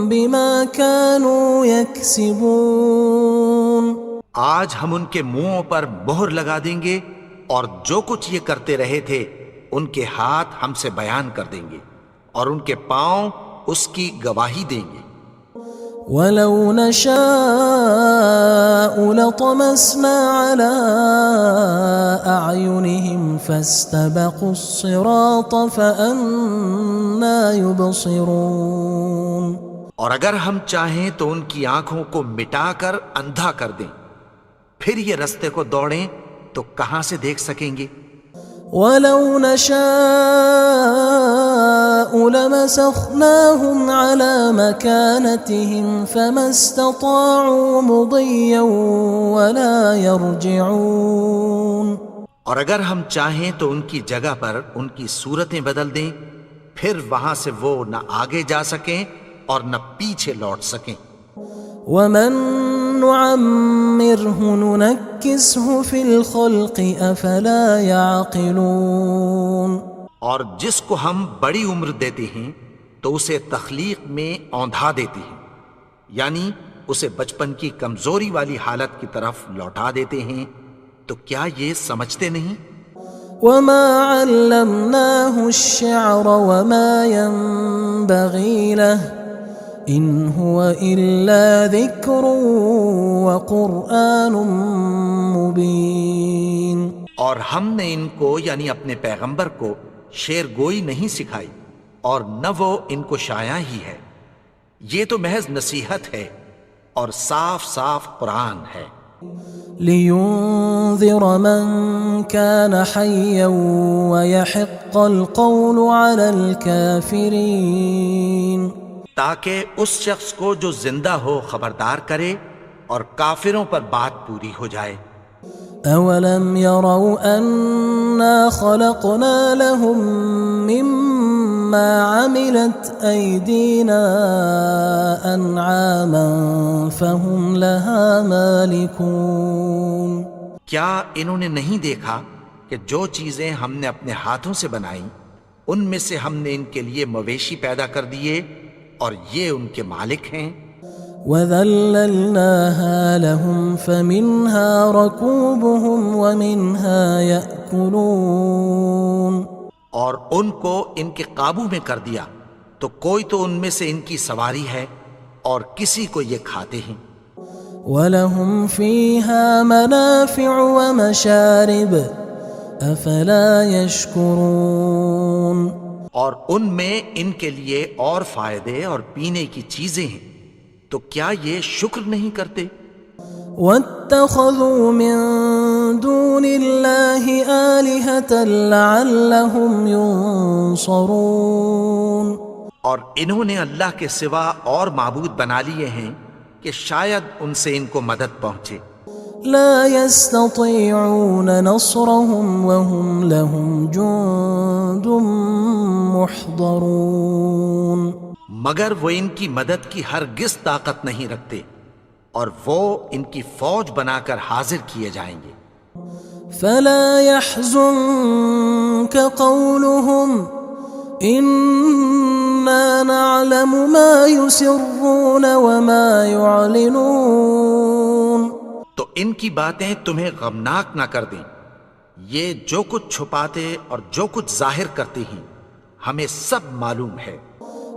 A: بما كانوا يكسبون.
B: آج ہم ان کے منہوں پر مہر لگا دیں گے اور جو کچھ یہ کرتے رہے تھے ان کے ہاتھ ہم سے بیان کر دیں گے اور ان کے پاؤں اس کی گواہی دیں گے.
A: وَلَوْ نَشَاءُ لَطَمَسْنَا عَلَىٰ أَعْيُنِهِمْ فَاسْتَبَقُوا الصِّرَاطَ فَأَنَّىٰ يُبْصِرُونَ.
B: اور اگر ہم چاہیں تو ان کی آنکھوں کو مٹا کر اندھا کر دیں، پھر یہ رستے کو دوڑیں تو کہاں سے دیکھ سکیں گے.
A: وَلَوْ نَشَاءُ لَمَسَخْنَاهُمْ عَلَىٰ مَكَانَتِهِمْ فَمَا اسْتَطَاعُوا مُضِيًّا وَلَا يَرْجِعُونَ.
B: اور اگر ہم چاہیں تو ان کی جگہ پر ان کی صورتیں بدل دیں، پھر وہاں سے وہ نہ آگے جا سکیں اور نہ پیچھے لوٹ سکیں.
A: وَمَن نُعَمِّرْهُ نُنَكِّسْهُ فِي الْخَلْقِ أَفَلَا يَعْقِلُونَ.
B: اور جس کو ہم بڑی عمر دیتے ہیں تو اسے تخلیق میں اوندھا دیتے ہیں، یعنی اسے بچپن کی کمزوری والی حالت کی طرف لوٹا دیتے ہیں. تو کیا یہ سمجھتے نہیں؟
A: وَمَا عَلَّمْنَاهُ الشِّعْرَ وَمَا يَنبَغِي لَهُ إِنْ هُوَ إِلَّا ذِكْرٌ وَقُرْآنٌ مُبِينٌ.
B: اور ہم نے ان کو یعنی اپنے پیغمبر کو شعر گوئی نہیں سکھائی اور نہ وہ ان کو شایع ہی ہے. یہ تو محض نصیحت ہے اور صاف صاف قرآن ہے.
A: لِيُنذِرَ مَن كَانَ حَيًّا وَيَحِقَّ الْقَوْلُ عَلَى الْكَافِرِينَ.
B: تاکہ اس شخص کو جو زندہ ہو خبردار کرے اور کافروں پر بات پوری ہو جائے۔
A: أولم يروا أنا خلقنا لهم مما عملت أيدينا أنعاما فهم لها مالكون؟
B: کیا انہوں نے نہیں دیکھا کہ جو چیزیں ہم نے اپنے ہاتھوں سے بنائیں ان میں سے ہم نے ان کے لیے مویشی پیدا کر دیے اور یہ ان کے مالک ہیں۔
A: وَذَلَّلْنَاهَا لَهُمْ فَمِنْهَا رَكُوبُهُمْ وَمِنْهَا يَأْكُلُونَ،
B: اور ان کو ان کے قابو میں کر دیا تو کوئی تو ان میں سے ان کی سواری ہے اور کسی کو یہ کھاتے ہیں۔
A: وَلَهُمْ فِيهَا مَنَافِعُ وَمَشَارِبُ أَفَلَا يَشْكُرُونَ،
B: اور ان میں ان کے لیے اور فائدے اور پینے کی چیزیں ہیں، تو کیا یہ شکر نہیں کرتے؟
A: وَاتَّخَذُوا مِن دُونِ اللَّهِ آلِهَةً لَعَلَّهُمْ يُنصَرُونَ،
B: اور انہوں نے اللہ کے سوا اور معبود بنا لیے ہیں کہ شاید ان سے ان کو مدد پہنچے۔
A: لا يستطيعون نصرهم وهم لهم جند محضرون،
B: مگر وہ ان کی مدد کی ہرگز طاقت نہیں رکھتے اور وہ ان کی فوج بنا کر حاضر کیے جائیں گے۔
A: فلا يحزنك قولهم إنا نعلم ما يسرون وما يعلنون،
B: تو ان کی باتیں تمہیں غمناک نہ کر دیں، یہ جو کچھ چھپاتے اور جو کچھ ظاہر کرتے ہیں ہمیں سب معلوم ہے۔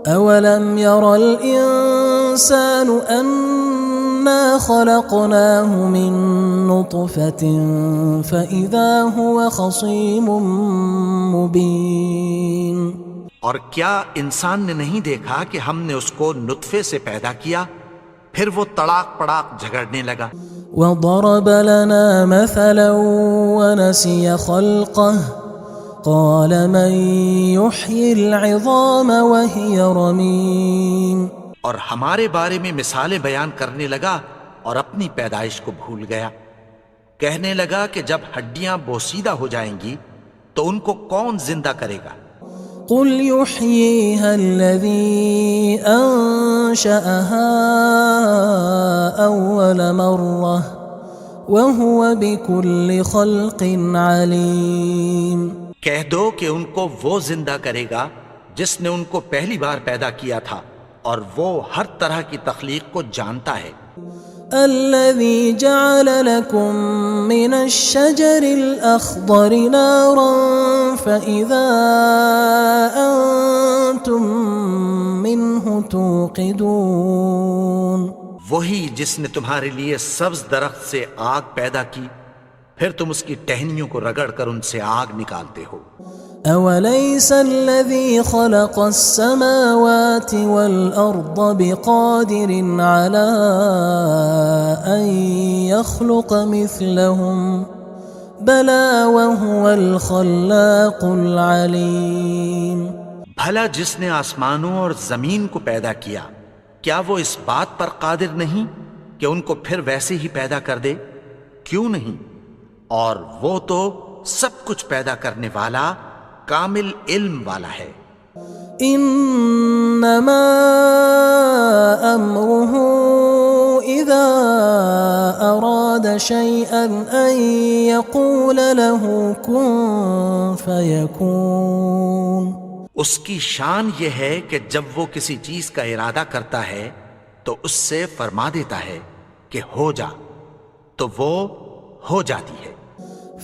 A: أولم ير الإنسان أنا خلقناه من نطفة فإذا هو خصيم مبين،
B: اور کیا انسان نے نہیں دیکھا کہ ہم نے اس کو نطفے سے پیدا کیا پھر وہ تڑاک پڑاک جھگڑنے لگا۔
A: وضرب لنا مثلا ونسي خلقه قال من يحيي العظام وهي رميم،
B: اور ہمارے بارے میں مثالیں بیان کرنے لگا اور اپنی پیدائش کو بھول گیا۔ کہنے لگا کہ جب ہڈیاں بوسیدہ ہو جائیں گی تو ان کو کون زندہ کرے گا؟
A: قل يحييها الذي أنشأها أول مرة وهو بكل خلق عليم،
B: کہہ دو کہ ان کو وہ زندہ کرے گا جس نے ان کو پہلی بار پیدا کیا تھا اور وہ ہر طرح کی تخلیق کو جانتا ہے۔
A: الذي جعل لكم من الشجر الأخضر نارا فإذا أنتم منه توقدون،
B: وہی جس نے تمہارے لیے سبز درخت سے آگ پیدا کی پھر تم اس کی ٹہنیوں کو رگڑ کر ان سے آگ نکالتے ہو۔
A: أوليس الذي خلق السماوات والأرض بقادر على أن يخلق مثلهم بلى وهو الخلاق العليم،
B: بھلا جس نے آسمانوں اور زمین کو پیدا کیا کیا وہ اس بات پر قادر نہیں کہ ان کو پھر ویسے ہی پیدا کر دے؟ کیوں نہیں؟ اور وہ تو سب کچھ پیدا کرنے والا کامل علم والا ہے۔
A: انما امره اذا اراد شيئا ان يقول له كن فيكون،
B: اس کی شان یہ ہے کہ جب وہ کسی چیز کا ارادہ کرتا ہے تو اس سے فرما دیتا ہے کہ ہو جا، تو وہ ہو جاتی ہے۔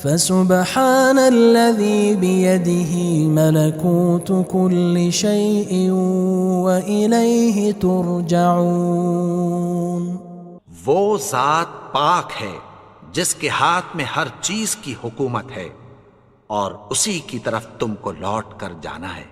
A: فسبحان الذي بيده ملكوت كل شيء وإليه ترجعون،
B: وہ ذات پاک ہے جس کے ہاتھ میں ہر چیز کی حکومت ہے اور اسی کی طرف تم کو لوٹ کر جانا ہے۔